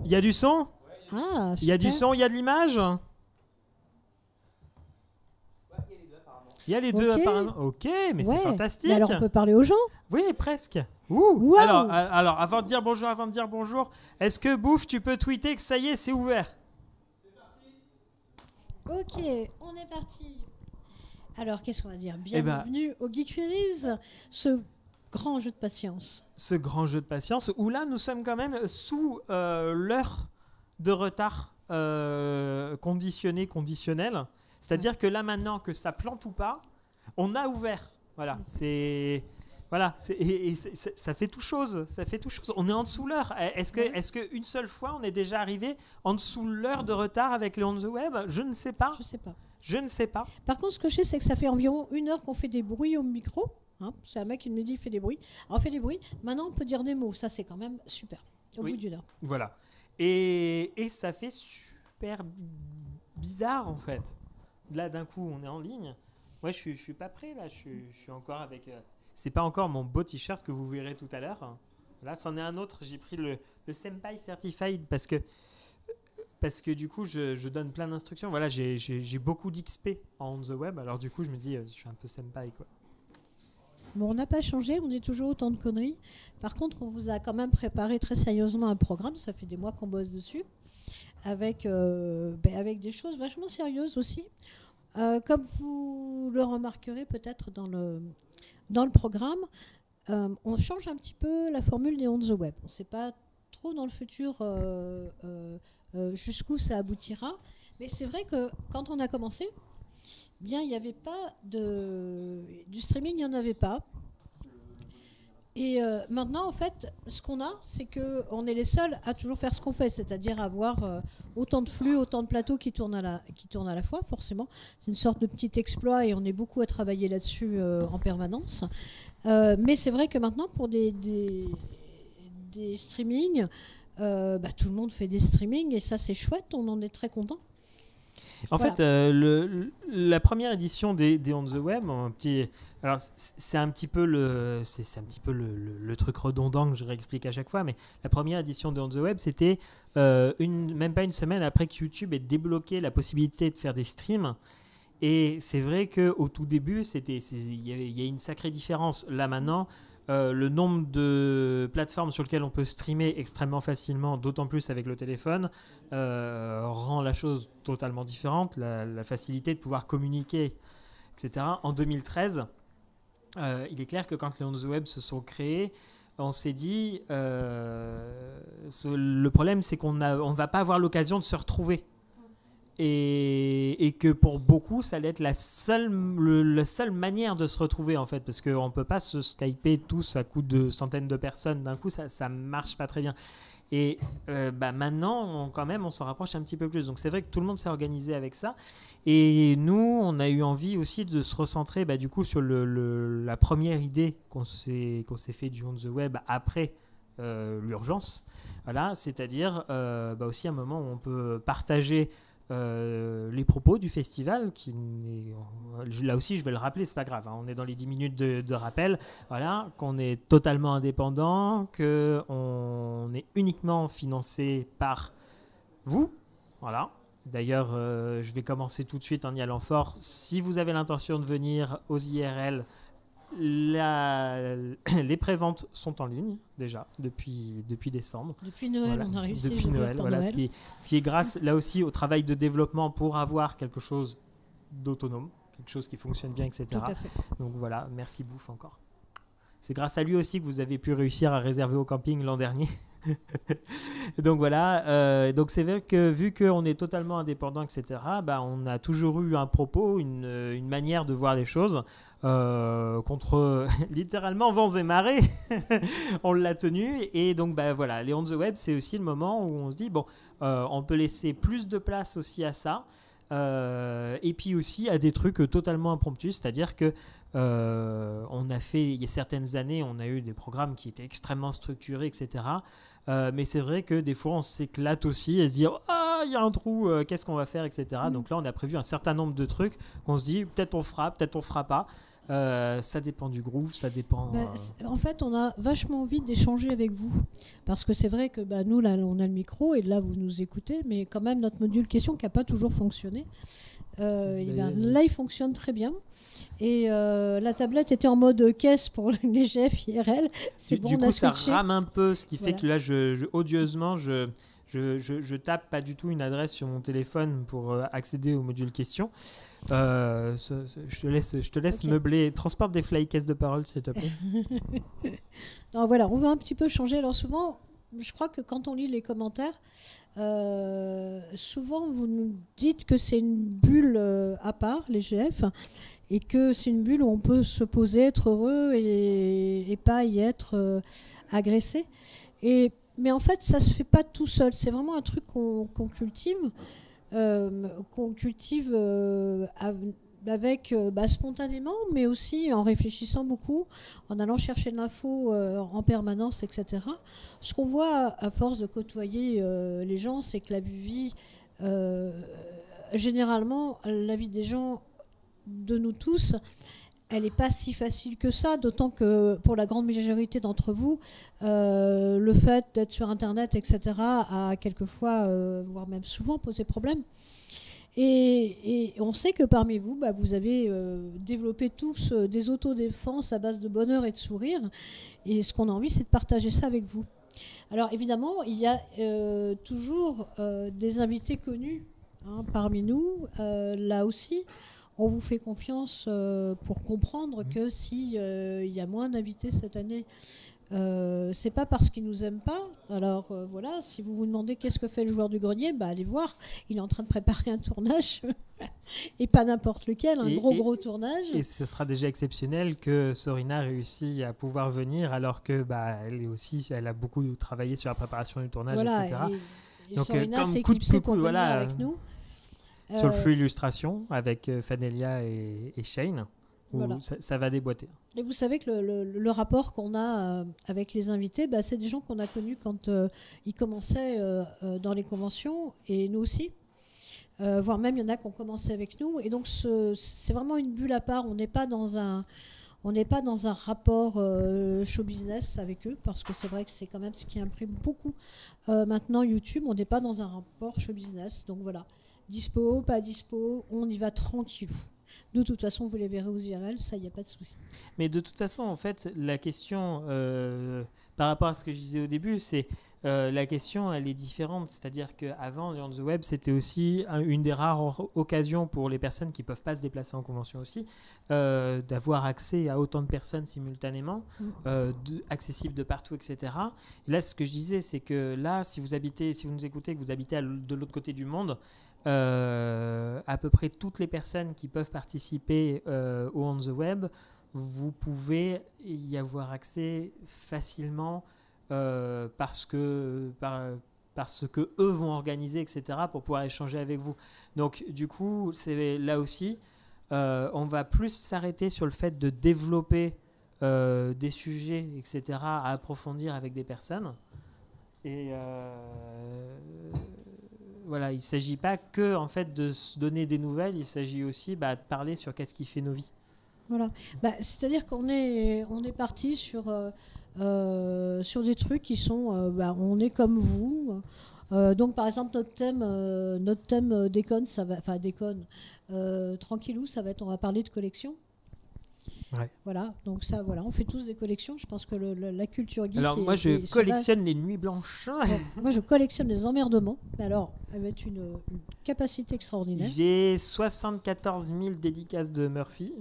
Il y a du son? Ah, Il y a du super. son, il y a de l'image? Il y a les deux Ok. apparemment. Ok, mais c'est Ouais. fantastique. Mais alors, on peut parler aux gens? Oui, presque. Ouh. Wow. Alors, avant de dire bonjour, est-ce que Bouffe, tu peux tweeter que ça y est, c'est ouvert? Ok, on est parti. Alors, qu'est-ce qu'on va dire? Eh ben- Bienvenue au Geek Feliz, ce grand jeu de patience. Ce grand jeu de patience, où là, nous sommes quand même sous l'heure de retard conditionnel. C'est-à-dire que là, maintenant que ça plante ou pas, on a ouvert. Voilà, c'est... Voilà, ça fait tout chose. Ça fait tout chose. On est en dessous l'heure. Est-ce que une seule fois, on est déjà arrivé en dessous l'heure de retard avec les On the Web? Je ne sais pas. Je sais pas. Je ne sais pas. Par contre, ce que je sais, c'est que ça fait environ 1 heure qu'on fait des bruits au micro. Hein, c'est un mec qui me dit il fait des bruits. Alors, on fait des bruits. Maintenant, on peut dire des mots. Ça, c'est quand même super. Au Oui. bout d'1 heure. Voilà. Et ça fait super bizarre, en fait. Là, d'un coup, on est en ligne. Moi, je suis pas prêt, là. Je suis encore avec... c'est pas encore mon beau t-shirt que vous verrez tout à l'heure. Là, c'en est un autre. J'ai pris le Senpai Certified parce que du coup, je donne plein d'instructions. Voilà, j'ai beaucoup d'XP en on the web. Alors du coup, je me dis, je suis un peu Senpai, quoi. Bon, on n'a pas changé. On dit toujours autant de conneries. Par contre, on vous a quand même préparé très sérieusement un programme. Ça fait des mois qu'on bosse dessus. Avec des choses vachement sérieuses aussi. Comme vous le remarquerez peut-être dans le programme, on change un petit peu la formule des On the Web. On ne sait pas trop dans le futur jusqu'où ça aboutira. Mais c'est vrai que quand on a commencé, bien, il n'y avait pas du streaming, il n'y en avait pas. Et maintenant, en fait, ce qu'on a, c'est qu'on est les seuls à toujours faire ce qu'on fait, c'est-à-dire avoir autant de flux, autant de plateaux qui tournent à la fois, forcément. C'est une sorte de petit exploit et on est beaucoup à travailler là-dessus en permanence. Mais c'est vrai que maintenant, pour des streamings, tout le monde fait des streamings et ça, c'est chouette, on en est très content. En Voilà. fait, la première édition des On the Web, alors c'est un petit peu le truc redondant que je réexplique à chaque fois, mais la première édition des On the Web, c'était même pas une semaine après que YouTube ait débloqué la possibilité de faire des streams. Et c'est vrai qu'au tout début, il y a une sacrée différence. Là maintenant, le nombre de plateformes sur lesquelles on peut streamer extrêmement facilement, d'autant plus avec le téléphone, rend la chose totalement différente. La facilité de pouvoir communiquer, etc. En 2013, il est clair que quand les On the Web se sont créés, on s'est dit le problème, c'est qu'on ne va pas avoir l'occasion de se retrouver. Et que pour beaucoup, ça allait être la seule manière de se retrouver, en fait, parce qu'on ne peut pas se skyper tous à coup de centaines de personnes d'un coup, ça ne marche pas très bien. Et maintenant, quand même, on s'en rapproche un petit peu plus. Donc c'est vrai que tout le monde s'est organisé avec ça. Et nous, on a eu envie aussi de se recentrer du coup sur la première idée qu'on s'est fait du On the Web après l'urgence. Voilà, c'est-à-dire aussi un moment où on peut partager les propos du festival, là aussi je vais le rappeler, c'est pas grave, hein, on est dans les 10 minutes de rappel, voilà, qu'on est totalement indépendant, qu'on est uniquement financé par vous, voilà. D'ailleurs, je vais commencer tout de suite en y allant fort. Si vous avez l'intention de venir aux IRL, les préventes sont en ligne déjà depuis décembre. Depuis Noël, Voilà. on a réussi. Depuis Noël, voilà, ce qui est grâce là aussi au travail de développement pour avoir quelque chose d'autonome, quelque chose qui fonctionne bien, etc. Tout à fait. Donc voilà, merci Bouffe encore. C'est grâce à lui aussi que vous avez pu réussir à réserver au camping l'an dernier. Donc voilà, donc c'est vrai que vu qu'on est totalement indépendant, etc., on a toujours eu un propos, une manière de voir les choses contre littéralement vents et marées. On l'a tenu et donc voilà, les On the Web, c'est aussi le moment où on se dit on peut laisser plus de place aussi à ça. Et puis aussi à des trucs totalement impromptus, c'est-à-dire que on a fait, il y a certaines années, on a eu des programmes qui étaient extrêmement structurés, etc. Mais c'est vrai que des fois on s'éclate aussi et se dire il y a un trou, qu'est-ce qu'on va faire, etc. Donc là on a prévu un certain nombre de trucs qu'on se dit peut-être on fera pas. Ça dépend du groove, ça dépend... En fait, on a vachement envie d'échanger avec vous. Parce que c'est vrai que nous, là, on a le micro et là, vous nous écoutez. Mais quand même, notre module question qui n'a pas toujours fonctionné. Là, il fonctionne très bien. Et la tablette était en mode caisse pour les GF IRL. Du coup, ça rame un peu, ce qui fait que là, odieusement, je tape pas du tout une adresse sur mon téléphone pour accéder au module question. Je te laisse meubler. Transporte des flycases de parole, s'il te plaît. Non, voilà, on veut un petit peu changer. Alors souvent, je crois que quand on lit les commentaires, souvent vous nous dites que c'est une bulle à part, les GF, et que c'est une bulle où on peut se poser, être heureux et pas y être agressé. Mais en fait, ça se fait pas tout seul. C'est vraiment un truc qu'on cultive. Avec spontanément, mais aussi en réfléchissant beaucoup, en allant chercher de l'info en permanence, etc. Ce qu'on voit à force de côtoyer les gens, c'est que la vie, généralement, la vie des gens, de nous tous, elle n'est pas si facile que ça, d'autant que pour la grande majorité d'entre vous, le fait d'être sur Internet, etc., a quelquefois, voire même souvent, posé problème. Et on sait que parmi vous, vous avez développé tous des autodéfenses à base de bonheur et de sourire. Et ce qu'on a envie, c'est de partager ça avec vous. Alors évidemment, il y a toujours des invités connus parmi nous. Là aussi, on vous fait confiance pour comprendre que s'il y a moins d'invités cette année, c'est pas parce qu'ils nous aiment pas. Alors voilà, si vous vous demandez qu'est-ce que fait le joueur du grenier, allez voir, il est en train de préparer un tournage et pas n'importe lequel, un gros tournage. Et ce sera déjà exceptionnel que Sorina réussit à pouvoir venir alors que elle a beaucoup travaillé sur la préparation du tournage, etc. Et donc Sorina s'est éclipsée pour venir avec nous. Sur le flux illustration avec Fanelia et Shane. Voilà. Ça va déboîter. Et vous savez que le rapport qu'on a avec les invités, c'est des gens qu'on a connus quand ils commençaient dans les conventions, et nous aussi. Voire même, il y en a qui ont commencé avec nous. Et donc, c'est vraiment une bulle à part. On n'est pas dans un rapport show business avec eux, parce que c'est vrai que c'est quand même ce qui imprime beaucoup maintenant YouTube. On n'est pas dans un rapport show business. Donc voilà, dispo, pas dispo, on y va tranquille. De toute façon, vous les verrez aux IRL, ça, il n'y a pas de souci. Mais de toute façon, en fait, la question, par rapport à ce que je disais au début, c'est la question, elle est différente. C'est-à-dire qu'avant, On the Web, c'était aussi une des rares occasions pour les personnes qui ne peuvent pas se déplacer en convention aussi, d'avoir accès à autant de personnes simultanément, accessibles de partout, etc. Et là, ce que je disais, c'est que là, si vous nous écoutez, que vous habitez de l'autre côté du monde, à peu près toutes les personnes qui peuvent participer au On the Web, vous pouvez y avoir accès facilement parce que eux vont organiser, etc., pour pouvoir échanger avec vous. Donc du coup, c'est là aussi, on va plus s'arrêter sur le fait de développer des sujets, etc., à approfondir avec des personnes. Et voilà, il ne s'agit pas que en fait, de se donner des nouvelles, il s'agit aussi de parler sur qu'est-ce qui fait nos vies. Voilà. C'est-à-dire qu'on est parti sur des trucs qui sont... on est comme vous. Donc, par exemple, notre thème déconne, ça va... Enfin, déconne. Tranquillou, ça va être... On va parler de collection. Ouais. Voilà, donc ça, voilà, on fait tous des collections. Je pense que la culture geek. Alors moi, je collectionne les nuits blanches. Moi, je collectionne les emmerdements. Mais alors, avec une capacité extraordinaire. J'ai 74 000 dédicaces de Murphy.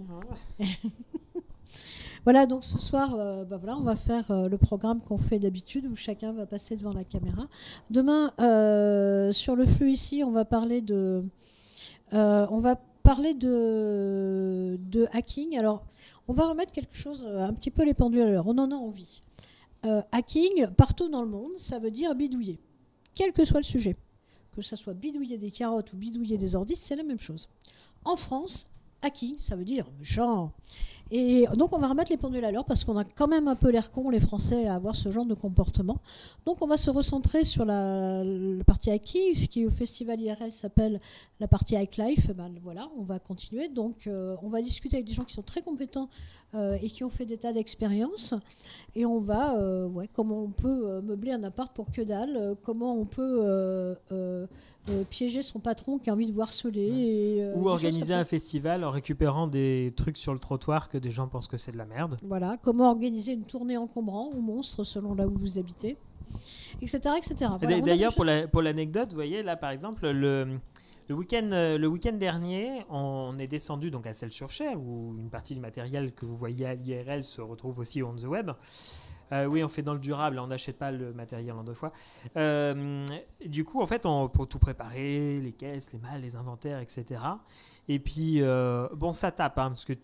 Voilà, donc ce soir, on va faire le programme qu'on fait d'habitude, où chacun va passer devant la caméra. Demain, sur le flux ici, on va parler de hacking. Alors, on va remettre quelque chose, un petit peu les pendules à l'heure. On en a envie. Hacking, partout dans le monde, ça veut dire bidouiller. Quel que soit le sujet. Que ça soit bidouiller des carottes ou bidouiller des ordis, c'est la même chose. En France, hacking, ça veut dire méchant. Et donc on va remettre les pendules à l'heure parce qu'on a quand même un peu l'air con, les Français, à avoir ce genre de comportement. Donc on va se recentrer sur la partie hacking, ce qui au festival IRL s'appelle la partie Hack Life. Ben, voilà, on va continuer. Donc on va discuter avec des gens qui sont très compétents et qui ont fait des tas d'expériences. Et on va, comment on peut meubler un appart pour que dalle, comment on peut piéger son patron qui a envie de vous harceler. Ou organiser un festival en récupérant des trucs sur le trottoir que des gens pensent que c'est de la merde. Voilà, comment organiser une tournée encombrant ou monstre selon là où vous habitez, etc. etc. Voilà, d'ailleurs, pour l'anecdote, vous voyez, là par exemple, le week-end dernier, on est descendu donc à Celles-sur-Cher, où une partie du matériel que vous voyez à l'IRL se retrouve aussi on the web. Oui, on fait dans le durable, on n'achète pas le matériel en 2 fois. Du coup, en fait, pour tout préparer, les caisses, les malles, les inventaires, etc. Et puis, ça tape, parce que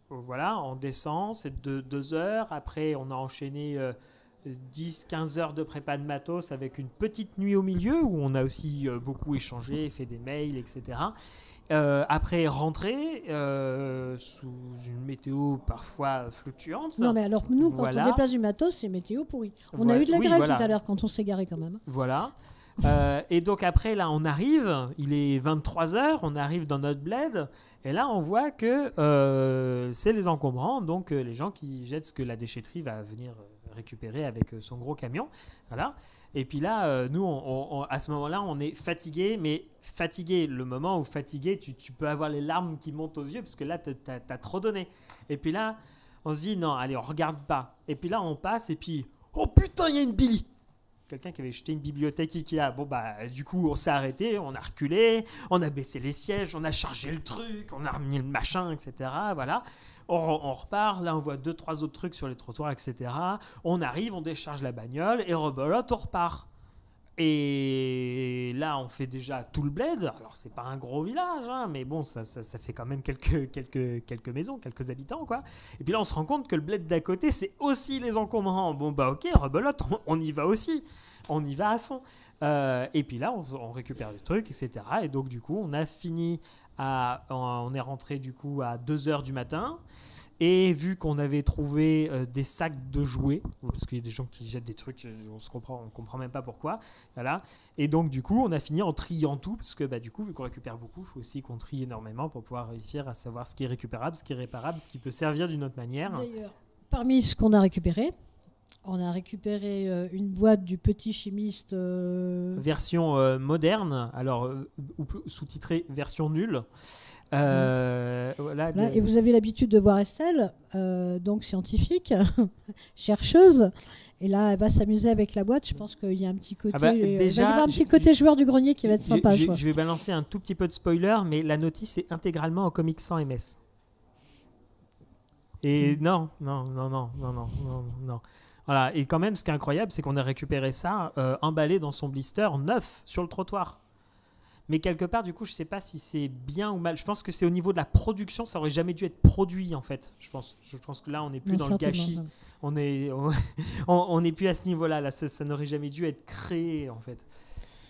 voilà, on descend, c'est 2 heures. Après, on a enchaîné 10-15 heures de prépa de matos avec une petite nuit au milieu où on a aussi beaucoup échangé, fait des mails, etc. Après rentrer sous une météo parfois fluctuante. Non mais alors nous quand on déplace du matos c'est météo pourri. On a eu de la grêle tout à l'heure quand on s'est garé quand même. Voilà. Et donc après là on arrive, il est 23h, on arrive dans notre bled et là on voit que c'est les encombrants, donc les gens qui jettent ce que la déchetterie va venir récupérer avec son gros camion. Voilà. Et puis là, nous, à ce moment-là, on est fatigué, mais fatigué, le moment où fatigué, tu peux avoir les larmes qui montent aux yeux parce que là, t'as trop donné. Et puis là, on se dit, non, allez, on regarde pas. Et puis là, on passe et puis, oh putain, il y a une Billy. Quelqu'un qui avait jeté une bibliothèque Ikea. Bon, bah, du coup, on s'est arrêté, on a reculé, on a baissé les sièges, on a chargé le truc, on a remis le machin, etc. Voilà. On repart, là on voit 2-3 autres trucs sur les trottoirs, etc. On arrive, on décharge la bagnole et rebelote, on repart. Et là on fait déjà tout le bled. Alors c'est pas un gros village, mais bon, ça fait quand même quelques maisons, quelques habitants, quoi. Et puis là on se rend compte que le bled d'à côté c'est aussi les encombrants. Bon bah ok, rebelote, on y va aussi. On y va à fond. Et puis là on récupère les trucs, etc. Et donc du coup on a fini on est rentré du coup à 2h du matin et vu qu'on avait trouvé des sacs de jouets, parce qu'il y a des gens qui jettent des trucs, on comprend même pas pourquoi, voilà. Et donc du coup on a fini en triant tout parce que du coup vu qu'on récupère beaucoup, il faut aussi qu'on trie énormément pour pouvoir réussir à savoir ce qui est récupérable, ce qui est réparable, ce qui peut servir d'une autre manière. D'ailleurs, parmi ce qu'on a récupéré, on a récupéré une boîte du Petit Chimiste. Version moderne, alors sous-titrée version nulle. Voilà, et vous avez l'habitude de voir Estelle, donc scientifique, chercheuse. Et là, elle va s'amuser avec la boîte. Je pense qu'il y a un petit côté, déjà, il va y avoir un petit côté joueur du grenier qui va être sympa. Je vais balancer un tout petit peu de spoiler, mais la notice est intégralement en Comics sans MS. Et non. Voilà. Et quand même, ce qui est incroyable, c'est qu'on a récupéré ça emballé dans son blister neuf sur le trottoir. Mais quelque part, du coup, je sais pas si c'est bien ou mal. Je pense que c'est au niveau de la production, ça aurait jamais dû être produit en fait. Je pense que là, on n'est plus dans le gâchis. On n'est plus à ce niveau-là. Là, ça n'aurait jamais dû être créé en fait.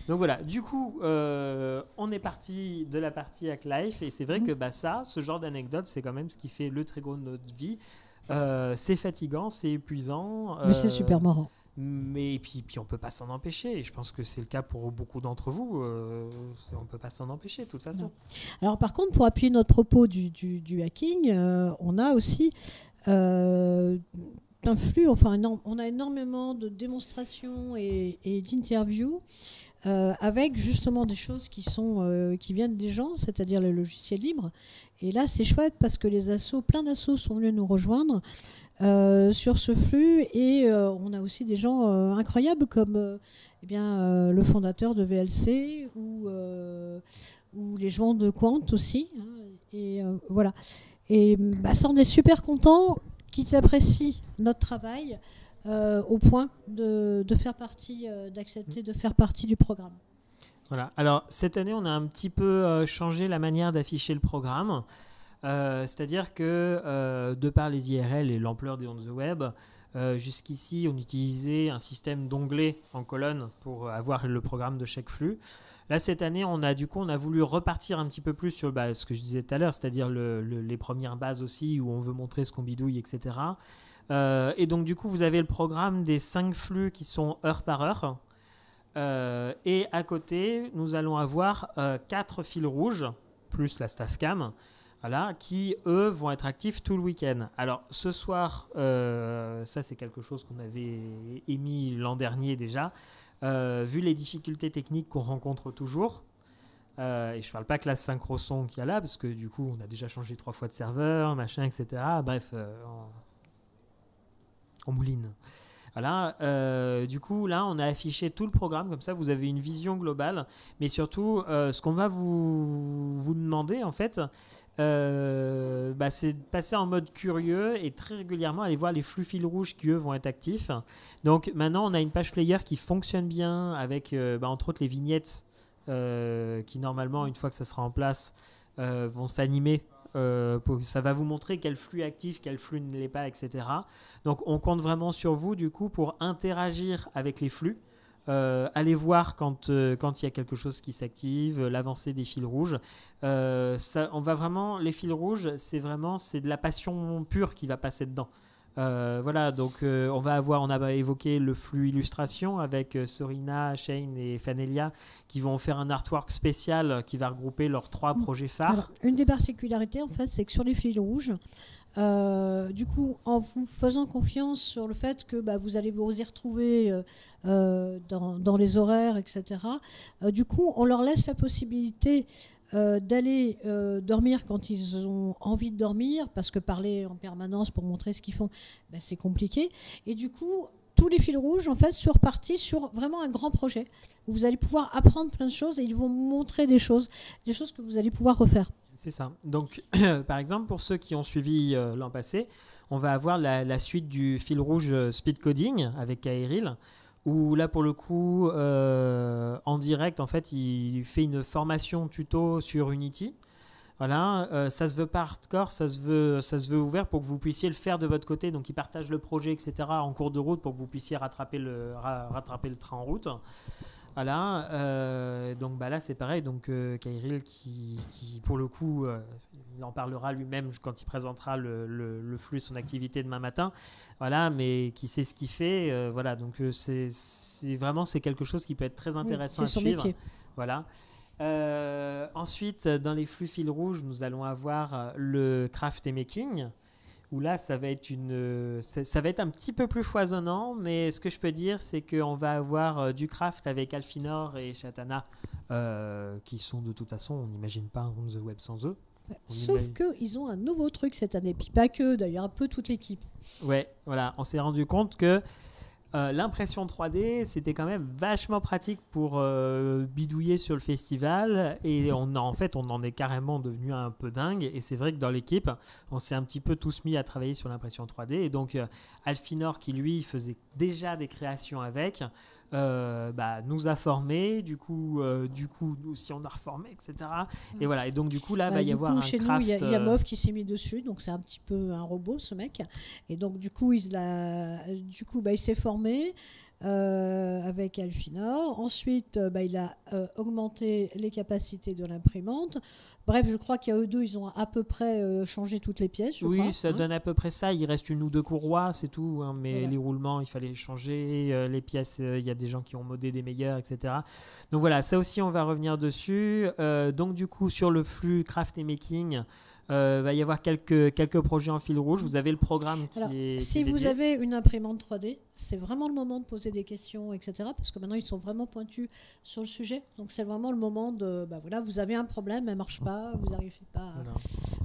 Donc voilà. Du coup, on est parti de la partie Hack Life et c'est vrai que ce genre d'anecdote, c'est quand même ce qui fait le très gros de notre vie. C'est fatigant, c'est épuisant. Mais c'est super marrant. Mais puis on peut pas s'en empêcher. Et je pense que c'est le cas pour beaucoup d'entre vous. On peut pas s'en empêcher de toute façon. Non. Alors par contre, pour appuyer notre propos du hacking, on a aussi un flux. Enfin, on a énormément de démonstrations et d'interviews. Avec justement des choses qui viennent des gens, c'est-à-dire le logiciel libre. Et là, c'est chouette parce que plein d'assos sont venus nous rejoindre sur ce flux et on a aussi des gens incroyables comme le fondateur de VLC ou les gens de Quant aussi. Et voilà. Et ça, on est super contents qu'ils apprécient notre travail. Au point de faire partie, d'accepter de faire partie du programme. Voilà. Alors, cette année, on a un petit peu changé la manière d'afficher le programme. C'est-à-dire que, de par les IRL et l'ampleur des On the Web, Jusqu'ici, on utilisait un système d'onglets en colonne pour avoir le programme de chaque flux. Là, cette année, on a voulu repartir un petit peu plus sur ce que je disais tout à l'heure, c'est-à-dire les premières bases aussi, où on veut montrer ce qu'on bidouille, etc. Et donc, du coup, vous avez le programme des 5 flux qui sont heure par heure. Et à côté, nous allons avoir 4 fils rouges, plus la staff cam, voilà, qui, eux, vont être actifs tout le week-end. Alors, ce soir, ça, c'est quelque chose qu'on avait émis l'an dernier déjà. Vu les difficultés techniques qu'on rencontre toujours, et je ne parle pas que la synchro-son qu'il y a là, parce que du coup, on a déjà changé 3 fois de serveur, machin, etc. Bref, on mouline. Voilà, du coup, là, on a affiché tout le programme, comme ça, vous avez une vision globale. Mais surtout, ce qu'on va vous demander, en fait, c'est de passer en mode curieux et très régulièrement aller voir les flux fils rouges qui, eux, vont être actifs. Donc, maintenant, on a une page player qui fonctionne bien avec, entre autres, les vignettes qui, normalement, une fois que ça sera en place, vont s'animer. Ça va vous montrer quel flux est actif, quel flux ne l'est pas, etc. Donc on compte vraiment sur vous du coup pour interagir avec les flux, aller voir quand il y a quelque chose qui s'active, l'avancée des fils rouges. On va vraiment, les fils rouges, c'est de la passion pure qui va passer dedans. Voilà, donc on a évoqué le flux illustration avec Sorina, Shane et Fanelia qui vont faire un artwork spécial qui va regrouper leurs 3 projets phares. Alors, une des particularités en fait, c'est que sur les fils rouges, du coup, en vous faisant confiance sur le fait que vous allez vous y retrouver dans les horaires, etc., du coup, on leur laisse la possibilité d'aller dormir quand ils ont envie de dormir, parce que parler en permanence pour montrer ce qu'ils font, c'est compliqué. Et du coup, tous les fils rouges, en fait, sont repartis sur vraiment un grand projet où vous allez pouvoir apprendre plein de choses et ils vont montrer des choses que vous allez pouvoir refaire. C'est ça. Donc, par exemple, pour ceux qui ont suivi l'an passé, on va avoir la suite du fil rouge speed coding avec Kairil, où là, pour le coup, en direct, en fait, il fait une formation tuto sur Unity. Voilà, ça se veut pas hardcore, ça se veut ouvert pour que vous puissiez le faire de votre côté. Donc, il partage le projet, etc. en cours de route pour que vous puissiez rattraper le train en route. Voilà, donc là c'est pareil, donc Kairil qui pour le coup il en parlera lui-même quand il présentera le flux, son activité demain matin, voilà, mais qui sait ce qu'il fait, voilà, donc c'est quelque chose qui peut être très intéressant à suivre. Métier. Voilà. Ensuite, dans les flux fils rouges, nous allons avoir le craft et making, où là, ça va être un petit peu plus foisonnant, mais ce que je peux dire, c'est qu'on va avoir du craft avec Alfinor et Shatana, qui sont de toute façon, on n'imagine pas On the Web sans eux. Sauf qu'ils ont un nouveau truc cette année, puis pas que, d'ailleurs, un peu toute l'équipe. Ouais, voilà, on s'est rendu compte que l'impression 3D, c'était quand même vachement pratique pour bidouiller sur le festival, et on en est carrément devenu un peu dingue, et c'est vrai que dans l'équipe, on s'est un petit peu tous mis à travailler sur l'impression 3D, et donc Alfinor qui lui faisait déjà des créations avec, nous a formés, du coup nous aussi on a reformé, etc. Et voilà, et donc du coup là va y avoir un chez craft. Nous, il y a Mauve qui s'est mis dessus, donc c'est un petit peu un robot ce mec, et donc du coup il s'est formé avec Alfinor. Ensuite, il a augmenté les capacités de l'imprimante. Bref, je crois qu'il y a eux deux, ils ont à peu près changé toutes les pièces. Je crois, ça donne à peu près ça. Il reste 1 ou 2 courroies, c'est tout. Hein, mais voilà. Les roulements, il fallait changer. Les pièces, il y a des gens qui ont modé des meilleures, etc. Donc voilà, ça aussi, on va revenir dessus. Donc du coup, sur le flux craft et making, va y avoir quelques projets en fil rouge. Vous avez le programme qui est Si vous avez une imprimante 3D, c'est vraiment le moment de poser des questions, etc. Parce que maintenant, ils sont vraiment pointus sur le sujet. Donc, c'est vraiment le moment de... vous avez un problème, elle ne marche pas, vous n'arrivez pas... Voilà.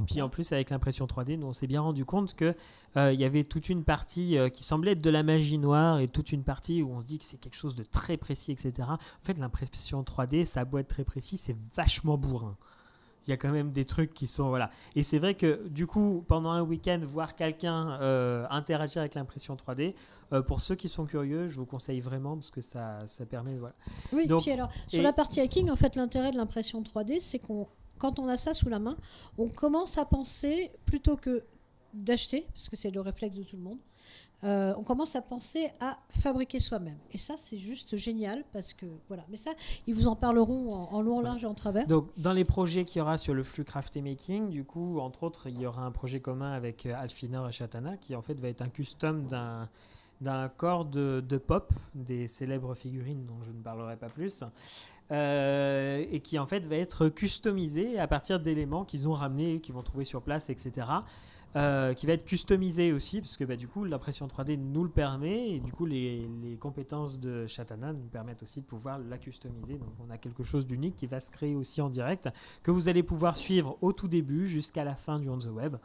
Puis en plus, avec l'impression 3D, nous, on s'est bien rendu compte qu'il y avait toute une partie qui semblait être de la magie noire et toute une partie où on se dit que c'est quelque chose de très précis, etc. En fait, l'impression 3D, ça a beau être très précis, c'est vachement bourrin. Il y a quand même des trucs qui sont... Voilà. Et c'est vrai que, du coup, pendant un week-end, voir quelqu'un interagir avec l'impression 3D, pour ceux qui sont curieux, je vous conseille vraiment parce que ça permet... Voilà. Oui, donc, puis alors, sur la partie hacking, en fait, l'intérêt de l'impression 3D, c'est quand on a ça sous la main, on commence à penser, plutôt que d'acheter, parce que c'est le réflexe de tout le monde, on commence à penser à fabriquer soi-même. Et ça, c'est juste génial parce que voilà. Mais ça, ils vous en parleront en long, en large et en travers. Donc, dans les projets qu'il y aura sur le flux Craft et Making, du coup, entre autres, il y aura un projet commun avec Alfinor et Chatana qui en fait va être un custom d'un corps de pop, des célèbres figurines dont je ne parlerai pas plus, et qui en fait va être customisé à partir d'éléments qu'ils ont ramenés, qu'ils vont trouver sur place, etc. Qui va être customisé aussi, parce que du coup l'impression 3D nous le permet, et du coup les compétences de Chatana nous permettent aussi de pouvoir la customiser. Donc on a quelque chose d'unique qui va se créer aussi en direct, que vous allez pouvoir suivre au tout début jusqu'à la fin du On the Web.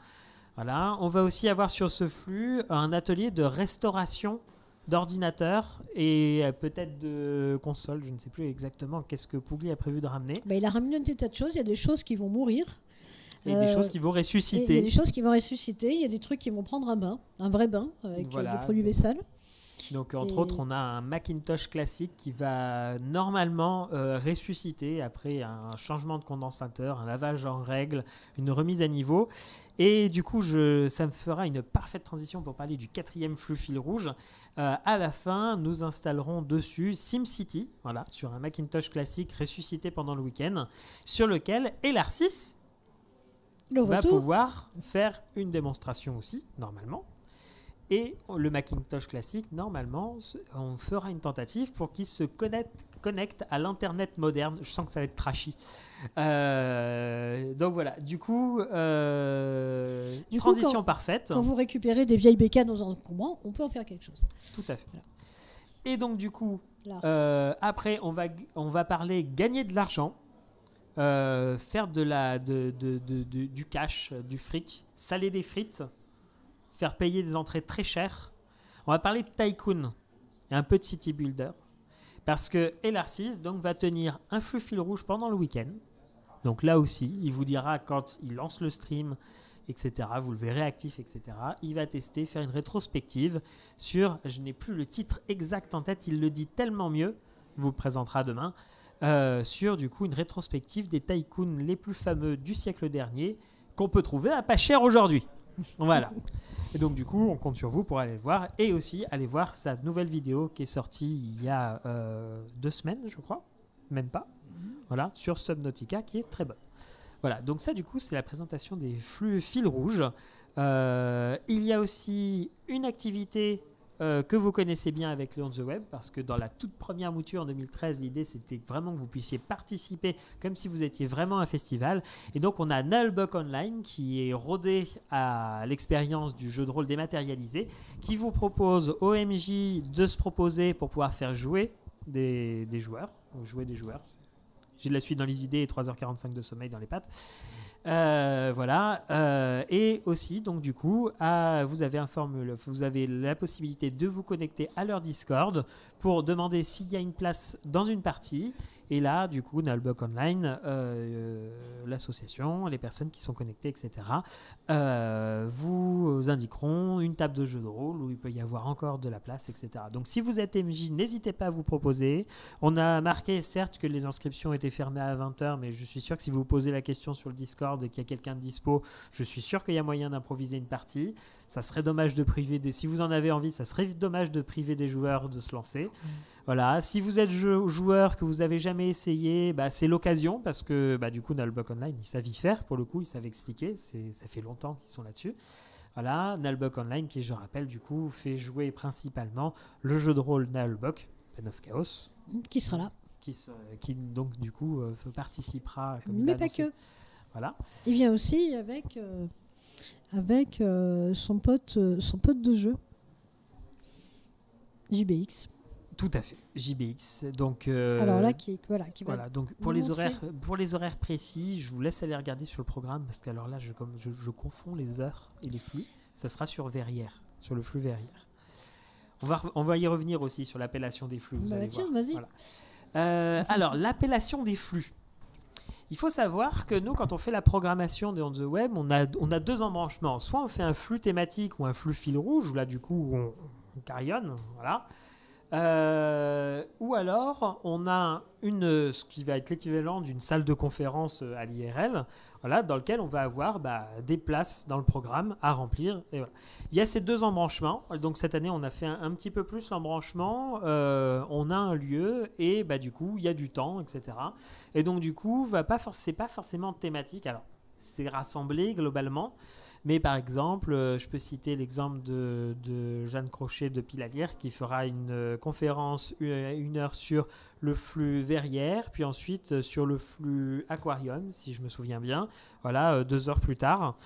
Voilà. On va aussi avoir sur ce flux un atelier de restauration d'ordinateurs et peut-être de consoles, je ne sais plus exactement qu'est-ce que Pougli a prévu de ramener. Il a ramené un tas de choses, il y a des choses qui vont mourir. Et des choses qui vont ressusciter. Il y a des choses qui vont ressusciter, il y a des trucs qui vont prendre un bain, un vrai bain, avec des produits vaisselle. Donc, entre autres, on a un Macintosh classique qui va normalement ressusciter après un changement de condensateur, un lavage en règle, une remise à niveau. Et du coup, ça me fera une parfaite transition pour parler du 4e flux fil rouge. À la fin, nous installerons dessus SimCity, voilà, sur un Macintosh classique ressuscité pendant le week-end, sur lequel Elarsis va pouvoir faire une démonstration aussi, normalement. Et le Macintosh classique, normalement, on fera une tentative pour qu'il se connecte à l'Internet moderne. Je sens que ça va être trashy. Donc voilà, du coup, transition parfaite. Quand vous récupérez des vieilles bécanes aux encombrants, on peut en faire quelque chose. Tout à fait. Voilà. Et donc du coup, après, on va parler gagner de l'argent. Faire du cash, du fric, saler des frites, faire payer des entrées très chères. On va parler de Tycoon et un peu de City Builder, parce que Elarsis donc va tenir un flux fil rouge pendant le week-end. Donc là aussi, il vous dira quand il lance le stream, etc. Vous le verrez actif, etc. Il va tester, faire une rétrospective sur, je n'ai plus le titre exact en tête, il le dit tellement mieux, il vous le présentera demain. Sur du coup une rétrospective des tycoons les plus fameux du siècle dernier qu'on peut trouver à pas cher aujourd'hui. Voilà. Et donc du coup on compte sur vous pour aller le voir et aussi aller voir sa nouvelle vidéo qui est sortie il y a 2 semaines je crois, même pas. Voilà, sur Subnautica qui est très bonne. Voilà, donc ça du coup c'est la présentation des flux fil rouge. Il y a aussi une activité que vous connaissez bien avec le On the Web, parce que dans la toute première mouture en 2013, l'idée c'était vraiment que vous puissiez participer comme si vous étiez vraiment un festival. Et donc on a Nullbuck Online qui est rodé à l'expérience du jeu de rôle dématérialisé, qui vous propose au MJ de se proposer pour pouvoir faire jouer des joueurs. J'ai de la suite dans les idées et 3h45 de sommeil dans les pattes. Voilà. Et aussi, donc du coup, vous avez la possibilité de vous connecter à leur Discord pour demander s'il y a une place dans une partie. Et là, du coup, Nullbuck Online, l'association, les personnes qui sont connectées, etc., vous indiqueront une table de jeu de rôle où il peut y avoir encore de la place, etc. Donc, si vous êtes MJ, n'hésitez pas à vous proposer. On a marqué, certes, que les inscriptions étaient fermées à 20h, mais je suis sûr que si vous posez la question sur le Discord et qu'il y a quelqu'un de dispo, je suis sûr qu'il y a moyen d'improviser une partie. Ça serait dommage de priver si vous en avez envie, ça serait dommage de priver des joueurs de se lancer. Voilà. Si vous êtes joueur que vous avez jamais essayé, c'est l'occasion parce que du coup Nullbuck Online ils savent y faire pour le coup, ils savent expliquer. Ça fait longtemps qu'ils sont là-dessus. Voilà, Nullbuck Online qui, je rappelle, du coup fait jouer principalement le jeu de rôle Nullbuck, Pen of Chaos, qui sera là, qui donc du coup participera. Mais pas que. Voilà. Il vient aussi avec son pote de jeu, JBX. Tout à fait, JBX. Donc, alors là, qui va. Voilà. Donc pour les horaires précis, je vous laisse aller regarder sur le programme parce que alors là, je confonds les heures et les flux. Ça sera sur Verrières, sur le flux Verrières. On va y revenir aussi sur l'appellation des flux. Vous allez tiens, voir. vas-y. Voilà. Alors l'appellation des flux. Il faut savoir que nous, quand on fait la programmation de On the Web, on a 2 embranchements. Soit on fait un flux thématique ou un flux fil rouge, où là, du coup, on carillonne. Voilà. Ou alors, on a ce qui va être l'équivalent d'une salle de conférence à l'IRL, voilà, dans lequel on va avoir des places dans le programme à remplir. Et voilà. Il y a ces 2 embranchements. Donc cette année, on a fait un petit peu plus l'embranchement. On a un lieu et du coup, il y a du temps, etc. Et donc du coup, c'est pas forcément thématique. Alors, c'est rassemblé globalement. Mais par exemple, je peux citer l'exemple de Jeanne Crochet de Pilalière qui fera une conférence 1 heure sur le flux verrière, puis ensuite sur le flux aquarium, si je me souviens bien. Voilà, 2 heures plus tard.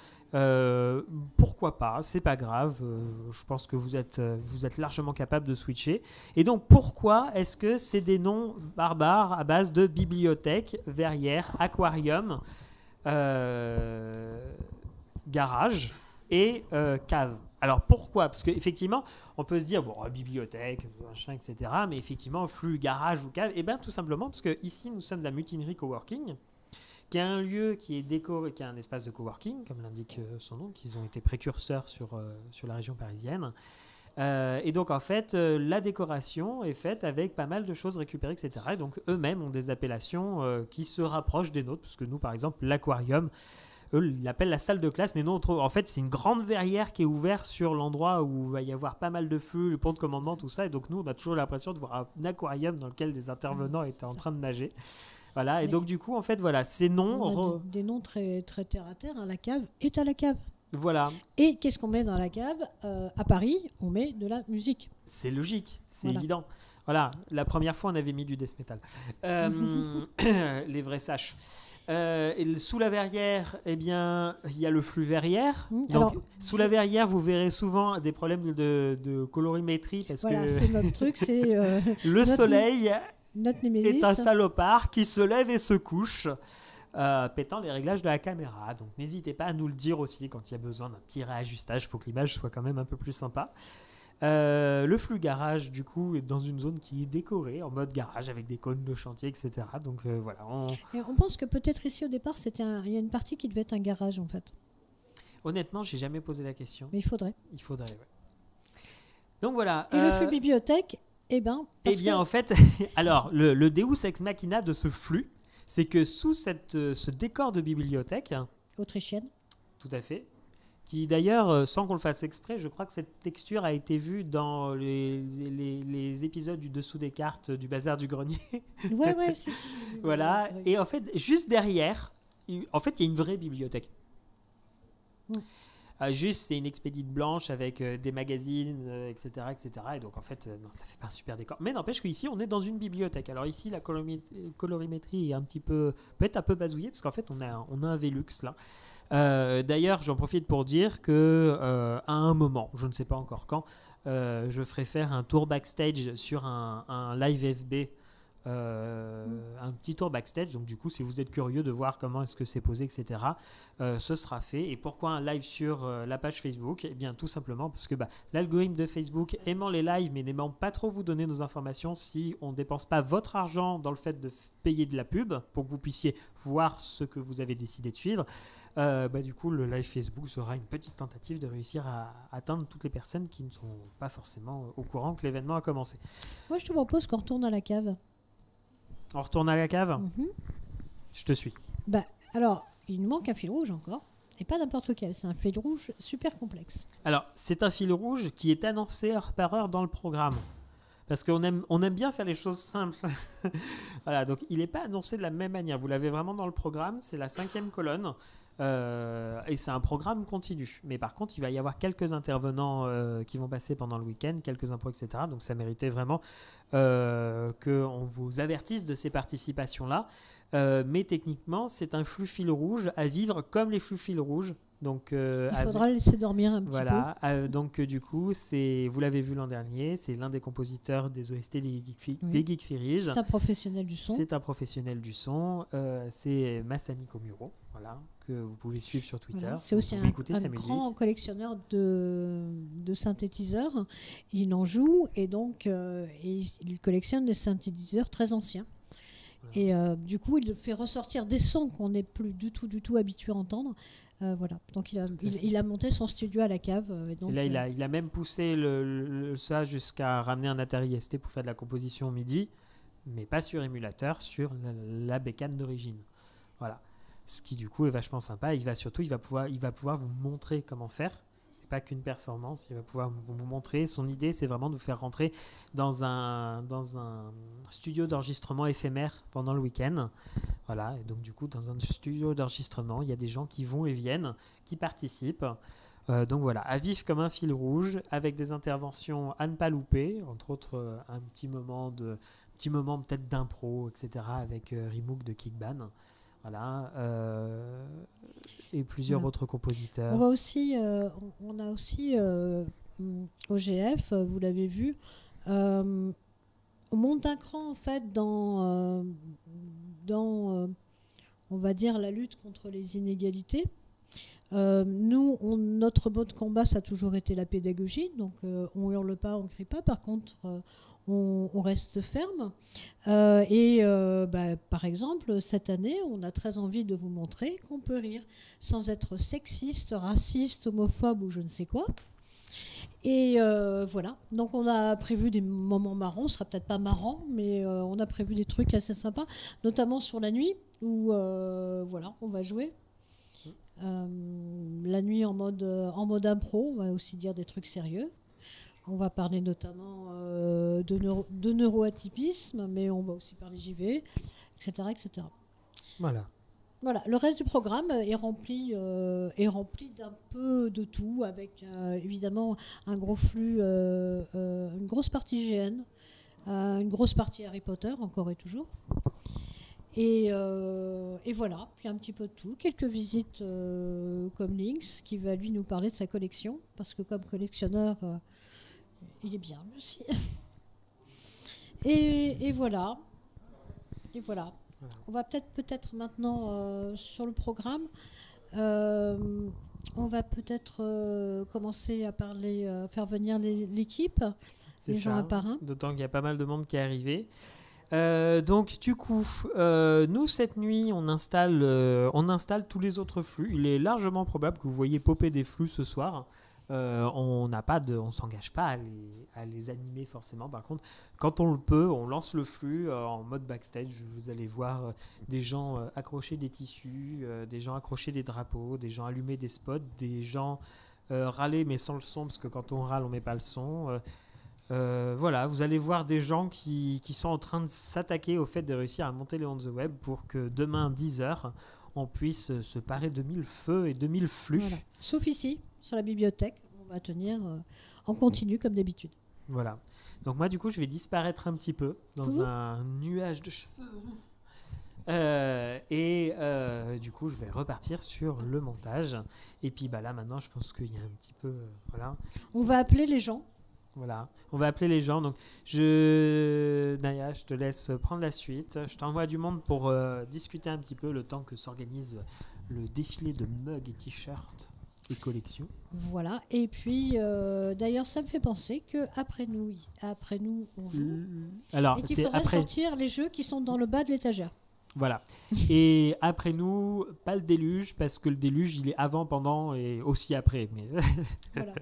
Pourquoi pas, c'est pas grave. Je pense que vous êtes largement capable de switcher. Et donc, pourquoi est-ce que c'est des noms barbares à base de bibliothèque, verrière, aquarium garage et cave. Alors pourquoi ? Parce qu'effectivement, on peut se dire, bibliothèque, machin, etc. Mais effectivement, flux, garage ou cave, tout simplement parce que ici, nous sommes à Mutinerie Coworking, qui est un lieu qui est décoré, qui est un espace de coworking, comme l'indique son nom, qu'ils ont été précurseurs sur la région parisienne. Et donc, en fait, la décoration est faite avec pas mal de choses récupérées, etc. Et donc, eux-mêmes ont des appellations qui se rapprochent des nôtres, parce que nous, par exemple, l'aquarium, eux, ils l'appellent la salle de classe, mais non, en fait, c'est une grande verrière qui est ouverte sur l'endroit où il va y avoir pas mal de feux, le pont de commandement, tout ça. Et donc, nous, on a toujours l'impression de voir un aquarium dans lequel des intervenants étaient en train de nager. Voilà, et donc, du coup, en fait, voilà, ces noms... On a des noms très, très terre à terre. La cave est à la cave. Voilà. Et qu'est-ce qu'on met dans la cave ? À Paris, on met de la musique. C'est logique, c'est évident. Voilà, la première fois, on avait mis du death metal. Les vrais saches. Et sous la verrière, il y a le flux verrière. Donc, sous la verrière, vous verrez souvent des problèmes de colorimétrie parce que c'est notre truc, c'est le soleil est un salopard qui se lève et se couche, pétant les réglages de la caméra. Donc, n'hésitez pas à nous le dire aussi quand il y a besoin d'un petit réajustage pour que l'image soit quand même un peu plus sympa. Le flux garage, du coup, est dans une zone qui est décorée en mode garage avec des cônes de chantier, etc. Donc voilà. Et on pense que peut-être ici au départ, il y a une partie qui devait être un garage en fait. Honnêtement, j'ai jamais posé la question. Mais il faudrait. Ouais. Donc voilà. Et le flux bibliothèque, en fait, alors le Deus ex machina de ce flux, c'est que sous ce décor de bibliothèque autrichienne. Tout à fait. Qui d'ailleurs, sans qu'on le fasse exprès, je crois que cette texture a été vue dans les épisodes du dessous des cartes du bazar du grenier. Ouais. Voilà. Et en fait, juste derrière, en fait, il y a une vraie bibliothèque. Juste, c'est une expédite blanche avec des magazines, etc., etc. Et donc, en fait, non, ça fait pas un super décor. Mais n'empêche qu'ici, on est dans une bibliothèque. Alors ici, la colorimétrie est peut-être un peu basouillée, parce qu'en fait, on a un Velux là. D'ailleurs, j'en profite pour dire que à un moment, je ne sais pas encore quand, je ferai faire un tour backstage sur un live FB. Un petit tour backstage, donc du coup si vous êtes curieux de voir comment est-ce que c'est posé, etc., ce sera fait. Et pourquoi un live sur la page Facebook ? Eh bien tout simplement parce que l'algorithme de Facebook aimant les lives mais n'aimant pas trop vous donner nos informations, si on ne dépense pas votre argent dans le fait de payer de la pub pour que vous puissiez voir ce que vous avez décidé de suivre, du coup le live Facebook sera une petite tentative de réussir à atteindre toutes les personnes qui ne sont pas forcément au courant que l'événement a commencé. Moi je te propose qu'on retourne à la cave. On retourne à la cave ? Je te suis. Alors, il nous manque un fil rouge encore. Et pas n'importe lequel. C'est un fil rouge super complexe. Alors, c'est un fil rouge qui est annoncé heure par heure dans le programme. Parce qu'on aime bien faire les choses simples. Voilà, donc il n'est pas annoncé de la même manière. Vous l'avez vraiment dans le programme. C'est la 5e colonne. Et c'est un programme continu. Mais par contre, il va y avoir quelques intervenants qui vont passer pendant le week-end, quelques impros, etc. Donc ça méritait vraiment qu'on vous avertisse de ces participations-là. Mais techniquement, c'est un flux fil rouge à vivre comme les flux fils rouges. Donc, il faudra le laisser dormir un petit peu. Donc du coup, vous l'avez vu l'an dernier, c'est l'un des compositeurs des OST des Geek Fairies. C'est un professionnel du son. C'est Masami Komuro, voilà, que vous pouvez suivre sur Twitter. Voilà. C'est aussi un grand collectionneur de synthétiseurs. Il en joue et donc il collectionne des synthétiseurs très anciens. Et du coup, il fait ressortir des sons qu'on n'est plus du tout habitué à entendre Voilà. Donc il a monté son studio à la cave. Et donc, Et là, il a même poussé ça jusqu'à ramener un Atari ST pour faire de la composition MIDI, mais pas sur émulateur, sur la bécane d'origine. Voilà. Ce qui du coup est vachement sympa. Il va pouvoir vous montrer comment faire. C'est pas qu'une performance. Il va pouvoir vous montrer. Son idée, c'est vraiment de vous faire rentrer dans un studio d'enregistrement éphémère pendant le week-end. Voilà. Et donc du coup, dans un studio d'enregistrement, il y a des gens qui vont et viennent, qui participent. Donc voilà, à vif comme un fil rouge, avec des interventions à ne pas louper, entre autres un petit moment peut-être d'impro, etc. avec Rimouk de Kickban. Voilà, et plusieurs autres compositeurs. On a aussi OGF, vous l'avez vu, on monte un cran en fait dans on va dire la lutte contre les inégalités. Nous, notre mode de combat, ça a toujours été la pédagogie, donc on hurle pas, on crie pas. Par contre, on reste ferme. Par exemple, cette année, on a très envie de vous montrer qu'on peut rire sans être sexiste, raciste, homophobe ou je ne sais quoi. Et voilà. Donc on a prévu des moments marrants. Ce sera peut-être pas marrant, mais on a prévu des trucs assez sympas, notamment sur la nuit où voilà, on va jouer. La nuit en mode impro, on va aussi dire des trucs sérieux. On va parler notamment de neuroatypisme, mais on va aussi parler JV, etc., etc. Voilà. Voilà, le reste du programme est rempli d'un peu de tout, avec évidemment un gros flux, une grosse partie GN, une grosse partie Harry Potter, encore et toujours. Et voilà, puis un petit peu de tout. Quelques visites comme Lynx, qui va lui nous parler de sa collection, parce que comme collectionneur, il est bien aussi. Et voilà. Et voilà. On va peut-être maintenant sur le programme. On va peut-être commencer à parler, faire venir l'équipe, les gens un par un. D'autant qu'il y a pas mal de monde qui est arrivé. Donc du coup, nous cette nuit, on installe tous les autres flux. Il est largement probable que vous voyez popper des flux ce soir. On s'engage pas à les animer forcément. Par contre, quand on le peut, on lance le flux en mode backstage. Vous allez voir des gens accrocher des tissus, des gens accrocher des drapeaux, des gens allumer des spots, des gens râler mais sans le son, parce que quand on râle, on met pas le son. Voilà, vous allez voir des gens qui sont en train de s'attaquer au fait de réussir à monter les On the Web pour que demain 10h on puisse se parer de 1000 feux et de 1000 flux. Voilà. Sauf ici, sur la bibliothèque, on va tenir en continu comme d'habitude. Voilà. Donc moi du coup je vais disparaître un petit peu dans un nuage de cheveux. Du coup je vais repartir sur le montage. Et puis là maintenant je pense qu'il y a un petit peu... voilà. On va appeler les gens. Voilà, on va appeler les gens. Donc, Naya, je te laisse prendre la suite. Je t'envoie du monde pour discuter un petit peu le temps que s'organise le défilé de mugs et t-shirts et collections. Voilà, et puis d'ailleurs, ça me fait penser qu'après nous, on joue. Alors, et qu'il faudrait sortir les jeux qui sont dans le bas de l'étagère. Voilà. Et après nous, pas le déluge, parce que le déluge, il est avant, pendant et aussi après. Mais voilà.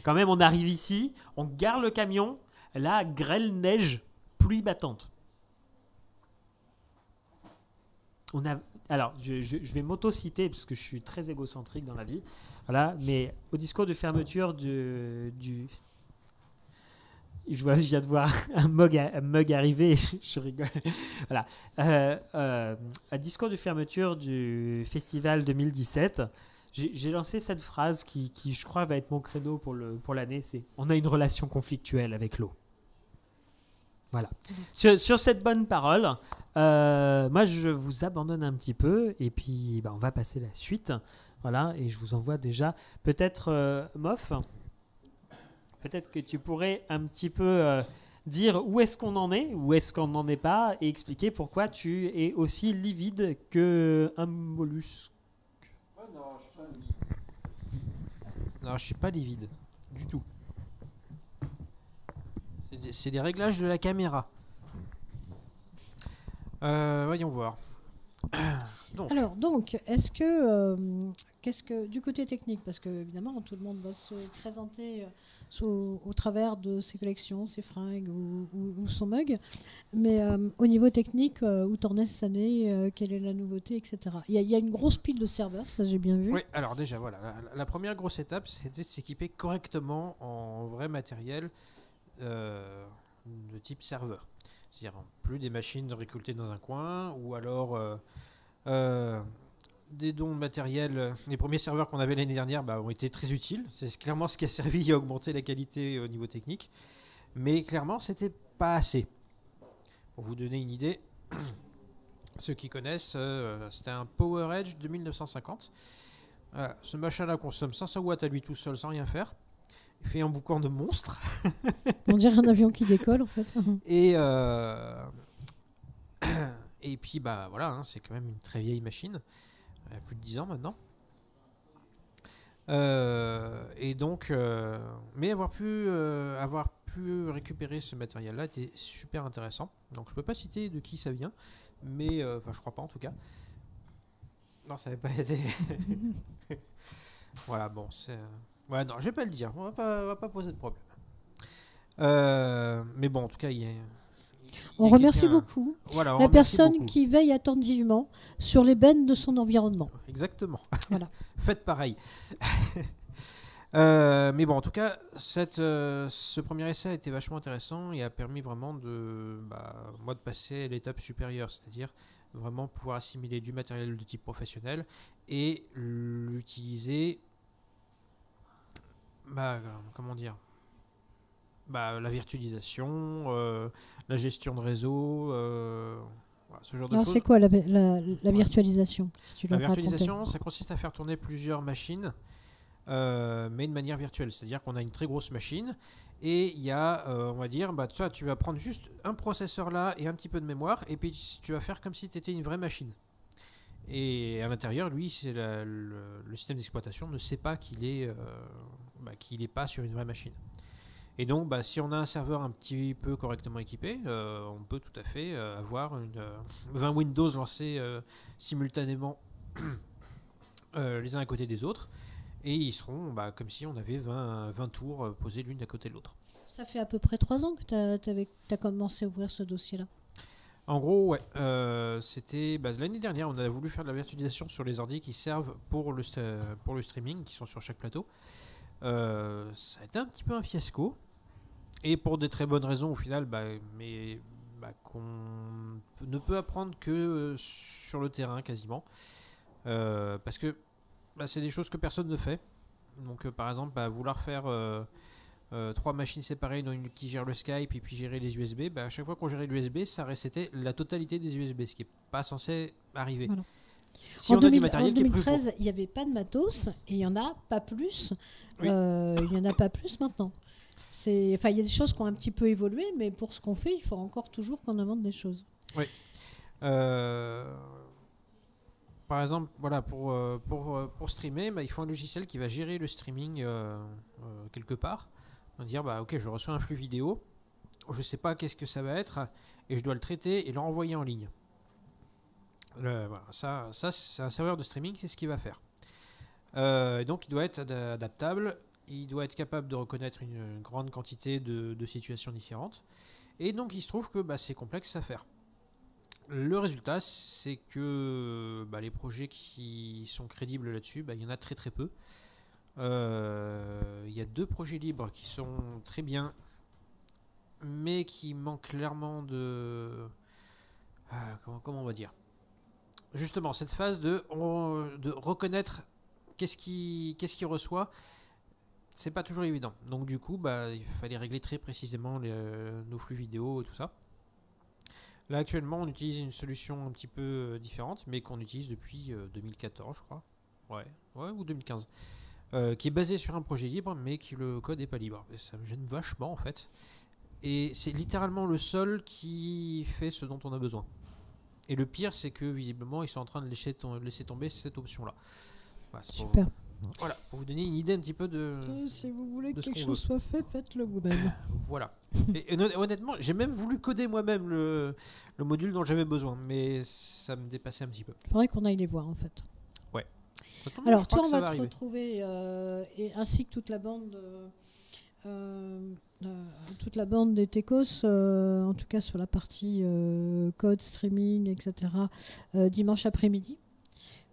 Quand même, on arrive ici, on gare le camion, là, grêle, neige, pluie battante. Alors, je vais m'auto-citer, parce que je suis très égocentrique dans la vie. Voilà, mais au discours de fermeture du... Je viens de voir un mug arriver, je rigole. Voilà. À discours de fermeture du festival 2017, j'ai lancé cette phrase qui, je crois, va être mon créneau pour l'année. C'est « On a une relation conflictuelle avec l'eau ». Voilà. Sur cette bonne parole, moi, je vous abandonne un petit peu et puis on va passer la suite. Voilà, et je vous envoie déjà peut-être Moff. Peut-être que tu pourrais un petit peu dire où est-ce qu'on en est, où est-ce qu'on n'en est pas, et expliquer pourquoi tu es aussi livide qu'un mollusque. Oh non, je suis pas livide. Non, je suis pas livide du tout. C'est des réglages de la caméra. Voyons voir. Donc, est-ce que du côté technique, parce que évidemment tout le monde va se présenter au travers de ses collections, ses fringues ou son mug, mais au niveau technique, où t'en es cette année, quelle est la nouveauté, etc. Il y a une grosse pile de serveurs, ça j'ai bien vu. Oui, alors déjà, voilà, la première grosse étape, c'était de s'équiper correctement en vrai matériel de type serveur. C'est-à-dire plus des machines récoltées dans un coin, ou alors des dons de matériel. Les premiers serveurs qu'on avait l'année dernière ont été très utiles. C'est clairement ce qui a servi à augmenter la qualité au niveau technique. Mais clairement, c'était pas assez. Pour vous donner une idée, ceux qui connaissent, c'était un Power Edge de 1950. Voilà, ce machin-là consomme 500 watts à lui tout seul sans rien faire. Il fait un boucan de monstre. On dirait un avion qui décolle en fait. Et puis voilà, c'est quand même une très vieille machine. Il y a plus de 10 ans maintenant. Et donc, mais avoir pu récupérer ce matériel-là était super intéressant. Donc je peux pas citer de qui ça vient, mais je crois pas en tout cas. Non, ça n'avait pas été. Voilà, bon, c'est. Ouais, non, je vais pas le dire. On va pas poser de problème. Mais bon, en tout cas, on remercie beaucoup la personne beaucoup. Qui veille attentivement sur les bennes de son environnement. Exactement. Voilà. Faites pareil. Mais bon, en tout cas, ce premier essai a été vachement intéressant et a permis vraiment moi de passer à l'étape supérieure, c'est-à-dire vraiment pouvoir assimiler du matériel de type professionnel et l'utiliser, comment dire, la virtualisation, la gestion de réseau, voilà, ce genre de choses. C'est quoi la virtualisation, si tu La virtualisation, ça consiste à faire tourner plusieurs machines, mais de manière virtuelle. C'est-à-dire qu'on a une très grosse machine et il y a, on va dire, toi, tu vas prendre juste un processeur là et un petit peu de mémoire et puis tu vas faire comme si tu étais une vraie machine. Et à l'intérieur, lui, c'est le système d'exploitation ne sait pas qu'il est pas sur une vraie machine. Et donc, si on a un serveur un petit peu correctement équipé, on peut tout à fait avoir 20 Windows lancés simultanément les uns à côté des autres. Et ils seront comme si on avait 20 tours posés l'une à côté de l'autre. Ça fait à peu près 3 ans que tu as commencé à ouvrir ce dossier-là. En gros, ouais. C'était l'année dernière, on a voulu faire de la virtualisation sur les ordi qui servent pour le streaming, qui sont sur chaque plateau. Ça a été un petit peu un fiasco. Et pour des très bonnes raisons au final, qu'on ne peut apprendre que sur le terrain quasiment. Parce que c'est des choses que personne ne fait. Donc par exemple, vouloir faire 3 machines séparées, dont une qui gère le Skype et puis gérer les USB, à chaque fois qu'on gérait l'USB, ça resetait la totalité des USB, ce qui n'est pas censé arriver. Voilà. Si en 2013, il n'y avait pas de matos et il n'y en a pas plus. Oui. Il n'y en a pas plus maintenant. Il y a des choses qui ont un petit peu évolué, mais pour ce qu'on fait, il faut encore toujours qu'on invente des choses. Oui. Par exemple, voilà, pour streamer, il faut un logiciel qui va gérer le streaming quelque part. On va dire, ok, je reçois un flux vidéo, je ne sais pas qu'est-ce que ça va être, et je dois le traiter et le renvoyer en ligne. Voilà, ça c'est un serveur de streaming, c'est ce qu'il va faire. Donc, il doit être adaptable, il doit être capable de reconnaître une grande quantité de situations différentes, et donc il se trouve que c'est complexe à faire. Le résultat, c'est que les projets qui sont crédibles là-dessus, il y en a très très peu. Il y a 2 projets libres qui sont très bien, mais qui manquent clairement de... comment on va dire ? Justement, cette phase de reconnaître qu'est-ce qu'il reçoit, c'est pas toujours évident. Donc du coup, il fallait régler très précisément nos flux vidéo et tout ça. Là, actuellement, on utilise une solution un petit peu différente, mais qu'on utilise depuis 2014, je crois. Ouais, ou 2015. Qui est basée sur un projet libre, mais le code n'est pas libre. Et ça me gêne vachement, en fait. Et c'est littéralement le seul qui fait ce dont on a besoin. Et le pire, c'est que, visiblement, ils sont en train de laisser tomber cette option-là. Voilà, super. Voilà, pour vous donner une idée un petit peu de... si vous voulez que quelque chose soit fait, faites-le vous-même. Voilà. Et honnêtement, j'ai même voulu coder moi-même le module dont j'avais besoin, mais ça me dépassait un petit peu. Il faudrait qu'on aille les voir, en fait. Ouais. Ça tombe bien, Alors je crois toi, que on ça va va te arriver. retrouver, et ainsi que toute la bande des Techos, en tout cas sur la partie code, streaming, etc., dimanche après-midi.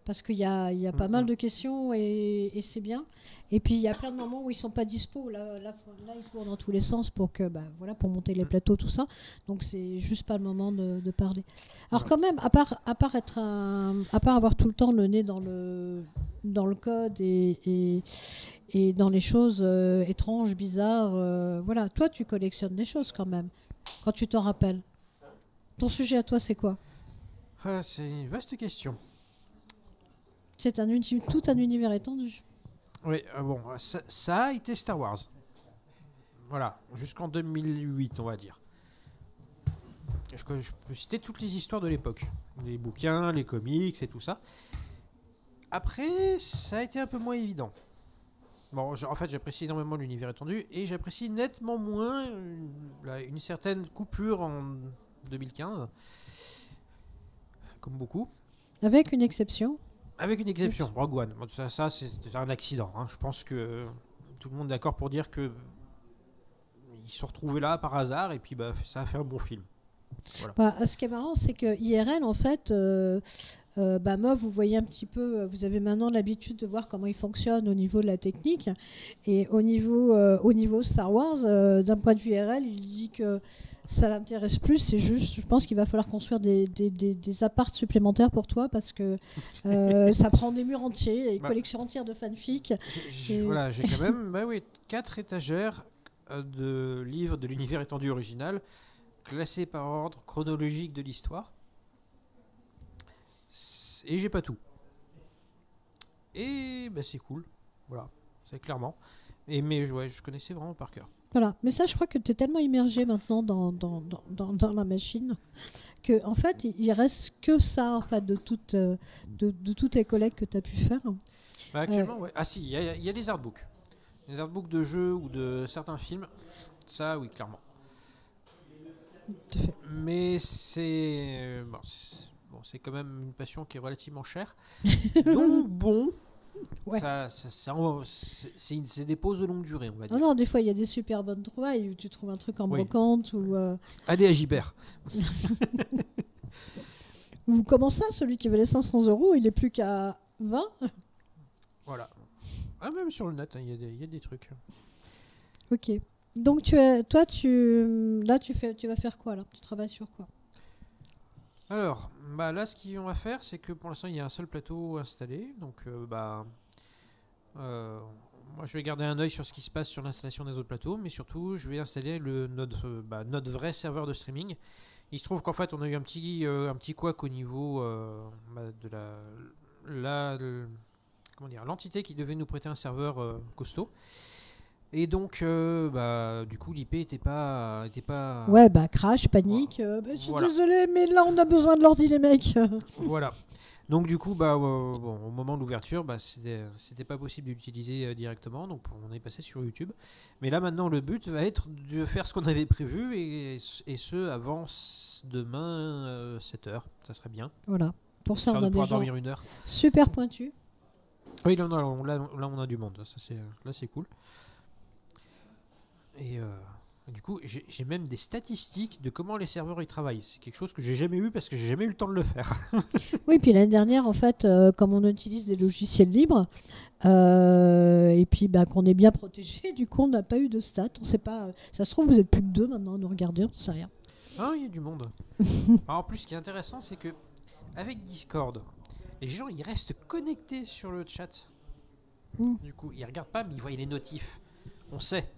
Parce qu'il y a pas mal de questions et c'est bien. Et puis il y a plein de moments où ils sont pas dispo. Là, ils courent dans tous les sens pour monter les plateaux, tout ça. Donc c'est juste pas le moment de parler. Alors Ouais. quand même, à part avoir tout le temps le nez dans le code et dans les choses étranges, bizarres, voilà. Toi, tu collectionnes des choses quand même, quand tu t'en rappelles. Ton sujet à toi, c'est quoi? Ah, c'est une vaste question. C'est tout un univers étendu. Oui, bon, ça a été Star Wars. Voilà, jusqu'en 2008, on va dire. Je peux citer toutes les histoires de l'époque. Les bouquins, les comics et tout ça. Après, ça a été un peu moins évident. Bon, en fait, j'apprécie énormément l'univers étendu et j'apprécie nettement moins une certaine coupure en 2015. Comme beaucoup. Avec une exception. Avec une exception, Rogue One. Bon, ça c'est un accident. Hein. Je pense que tout le monde est d'accord pour dire que ils se sont retrouvés là par hasard et puis bah, ça a fait un bon film. Voilà. Bah, ce qui est marrant, c'est que IRL, en fait, moi, vous voyez un petit peu, vous avez maintenant l'habitude de voir comment il fonctionne au niveau de la technique. Et au niveau Star Wars, d'un point de vue IRL, il dit que ça l'intéresse plus. C'est juste, je pense qu'il va falloir construire des apparts supplémentaires pour toi parce que ça prend des murs entiers et une collection entière de fanfic. Voilà, j'ai quand même 4 étagères de livres de l'univers étendu original classés par ordre chronologique de l'histoire. Et j'ai pas tout. Et bah, c'est cool. Voilà, c'est clairement. Mais je connaissais vraiment par cœur. Voilà, mais ça, je crois que tu es tellement immergé maintenant dans la machine que en fait, il reste que ça en fait de toutes les collectes que tu as pu faire. Bah, actuellement, ouais. Ah si, il y a les artbooks. Les artbooks de jeux ou de certains films. Ça, oui, clairement. Tout à fait. Mais c'est c'est quand même une passion qui est relativement chère. Donc bon, Ouais. c'est des pauses de longue durée, on va dire. Non, des fois, il y a des super bonnes trouvailles où tu trouves un truc en brocante Allez à Gibert. ou comment ça, celui qui valait 500 €, il est plus qu'à 20. Voilà. Ah, même sur le net, il y a des trucs. Ok. Donc tu vas faire quoi là? Tu travailles sur quoi? Alors, bah là, ce qu'on va faire, c'est que pour l'instant, il y a un seul plateau installé. Donc, moi, je vais garder un œil sur ce qui se passe sur l'installation des autres plateaux. Mais surtout, je vais installer notre vrai serveur de streaming. Il se trouve qu'en fait, on a eu un petit couac au niveau de comment dire, l'entité qui devait nous prêter un serveur costaud. Et donc, du coup, l'IP était pas. Ouais, crash, panique. Je suis désolé, mais là, on a besoin de l'ordi, les mecs. Voilà. Donc, du coup, au moment de l'ouverture, c'était pas possible d'utiliser directement. Donc, on est passé sur YouTube. Mais là, maintenant, le but va être de faire ce qu'on avait prévu et ce avant demain 7h. Ça serait bien. Voilà. Pour ça, on a des gens dormir 1 heure. super pointus. Oui, là, on a du monde. Là, c'est cool. Et du coup, j'ai même des statistiques de comment les serveurs y travaillent. C'est quelque chose que j'ai jamais eu parce que j'ai jamais eu le temps de le faire. Oui, puis l'année dernière, en fait, comme on utilise des logiciels libres, et puis qu'on est bien protégé, du coup, on n'a pas eu de stats. On sait pas. Ça se trouve, vous êtes plus que 2 maintenant à nous regarder, on ne sait rien. Ah, il y a du monde. Alors, en plus, ce qui est intéressant, c'est que avec Discord, les gens ils restent connectés sur le chat. Du coup, ils regardent pas, mais ils voient les notifs. On sait.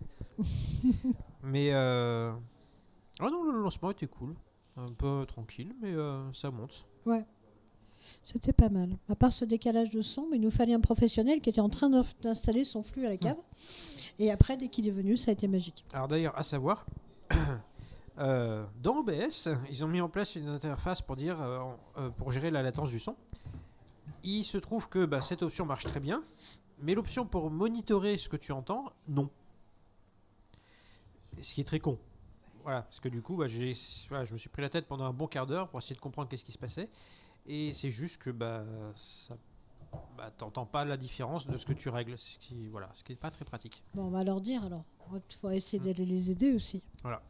Mais non, le lancement était cool. Un peu tranquille, mais ça monte. Ouais. C'était pas mal. À part ce décalage de son, mais il nous fallait un professionnel qui était en train d'installer son flux à la cave. Et après, dès qu'il est venu, ça a été magique. Alors d'ailleurs, à savoir, dans OBS, ils ont mis en place une interface pour dire, pour gérer la latence du son. Il se trouve que cette option marche très bien, mais l'option pour monitorer ce que tu entends, non. Ce qui est très con. Voilà, parce que du coup, je me suis pris la tête pendant un bon quart d'heure pour essayer de comprendre qu'est-ce qui se passait. Et c'est juste que bah, t'entends pas la différence de ce que tu règles. Ce qui est pas très pratique. Bon, on va leur dire alors. Il faut essayer d'aller les aider aussi. Voilà.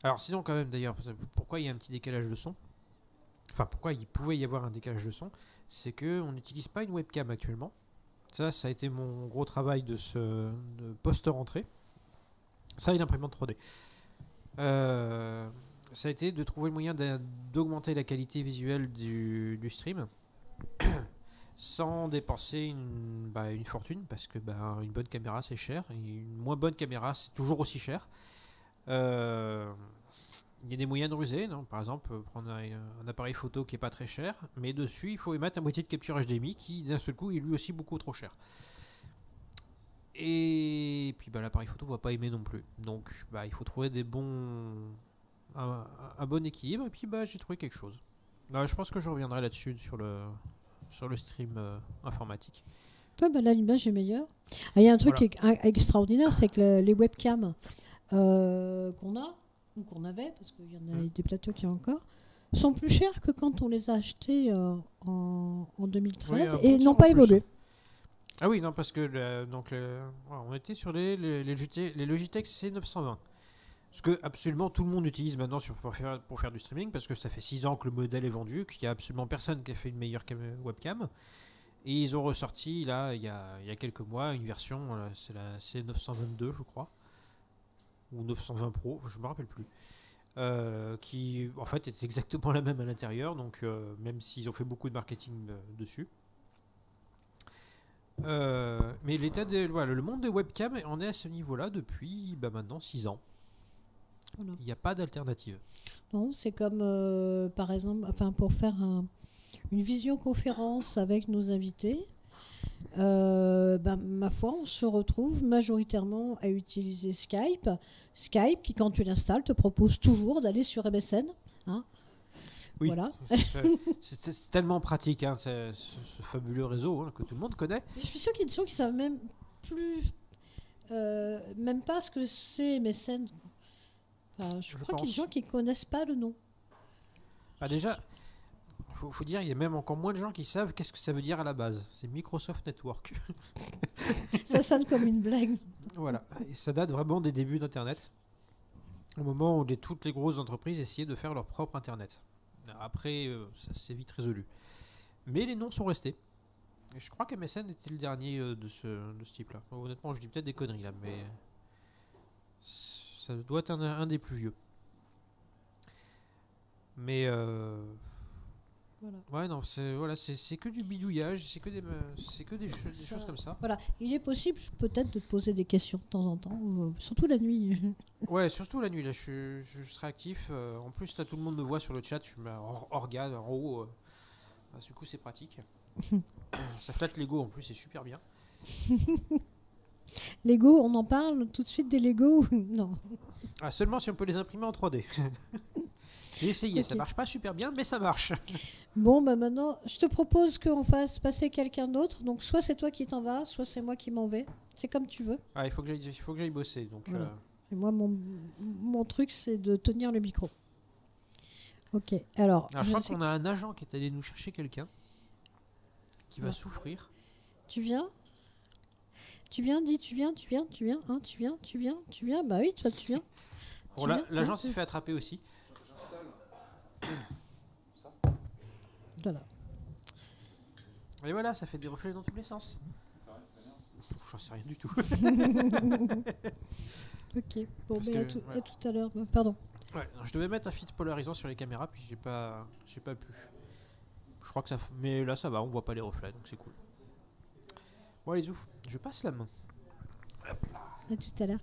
Alors sinon quand même d'ailleurs, pourquoi il y a un petit décalage de son? Enfin, pourquoi il pouvait y avoir un décalage de son? C'est que on n'utilise pas une webcam actuellement. Ça a été mon gros travail de post-rentrée. Ça et l'imprimante 3D. Ça a été de trouver le moyen d'augmenter la qualité visuelle du stream sans dépenser une fortune, parce que une bonne caméra c'est cher, et une moins bonne caméra c'est toujours aussi cher. Il y a des moyens de ruser, non? Par exemple, prendre un appareil photo qui est pas très cher, mais dessus il faut y mettre un boîtier de capture HDMI qui d'un seul coup est lui aussi beaucoup trop cher. Et puis l'appareil photo va pas aimer non plus. Donc il faut trouver un bon équilibre, et puis j'ai trouvé quelque chose. Je pense que je reviendrai là-dessus sur le stream informatique. Ouais, là l'image est meilleure. Il y a un truc qui est extraordinaire, c'est que les webcams qu'on a, ou qu'on avait, parce qu'il y en a des plateaux qui ont encore, sont plus chers que quand on les a achetés en 2013 et n'ont pas évolué. Ah oui, non, parce que on était sur les Logitech C920. Ce que absolument tout le monde utilise maintenant pour faire du streaming, parce que ça fait 6 ans que le modèle est vendu, qu'il n'y a absolument personne qui a fait une meilleure webcam. Et ils ont ressorti, là, il y a quelques mois, une version, c'est la C922, je crois, ou 920 Pro, je ne me rappelle plus, qui en fait est exactement la même à l'intérieur, donc même s'ils ont fait beaucoup de marketing dessus. Mais le monde des webcams, on est à ce niveau-là depuis maintenant 6 ans. Voilà. Il n'y a pas d'alternative. Non, c'est comme par exemple, pour faire une visioconférence avec nos invités, ma foi, on se retrouve majoritairement à utiliser Skype. Skype qui, quand tu l'installes, te propose toujours d'aller sur MSN. Hein. Oui, voilà. c'est tellement pratique, hein, ce fabuleux réseau que tout le monde connaît. Je suis sûre qu'il y a des gens qui savent même pas ce que c'est MSN. Je crois qu'il y a des gens qui ne connaissent pas le nom. Déjà, faut dire, il y a même encore moins de gens qui savent qu'est-ce que ça veut dire à la base. C'est Microsoft Network. Ça sonne comme une blague. Voilà, et ça date vraiment des débuts d'Internet, au moment où toutes les grosses entreprises essayaient de faire leur propre Internet. Après, ça s'est vite résolu. Mais les noms sont restés. Et je crois qu'MSN était le dernier de ce type-là. Honnêtement, je dis peut-être des conneries là, mais ça doit être un des plus vieux. Mais voilà. Ouais, non, c'est que du bidouillage, c'est que des choses comme ça. Voilà, il est possible peut-être de te poser des questions de temps en temps, surtout la nuit. Ouais, surtout la nuit, là, je serai actif. En plus, là, tout le monde me voit sur le chat, je me regarde en haut. Du coup, c'est pratique. Ça flatte Lego, en plus, c'est super bien. Lego, on en parle tout de suite des Lego? Non. Ah, seulement si on peut les imprimer en 3D. J'ai essayé, ça marche pas super bien, mais ça marche. Bon, maintenant, je te propose qu'on fasse passer quelqu'un d'autre. Donc, soit c'est toi qui t'en vas, soit c'est moi qui m'en vais. C'est comme tu veux. Ah, il faut que j'aille bosser. Donc, voilà. Et moi, mon truc, c'est de tenir le micro. Ok, alors je crois qu'on a un agent qui est allé nous chercher quelqu'un qui va souffrir. Tu viens ? Tu viens, dis, tu viens, hein, tu viens. Bah oui, toi, tu viens. Bon, l'agent s'est fait attraper aussi. Voilà. Et voilà, ça fait des reflets dans tous les sens. J'en sais rien du tout. Ok, bon, mais à tout à l'heure. Pardon. Ouais, je devais mettre un filtre polarisant sur les caméras, puis j'ai pas pu. Je crois que ça. Mais là, ça va, on voit pas les reflets, donc c'est cool. Bon, allez, ouf, je passe la main. À tout à l'heure.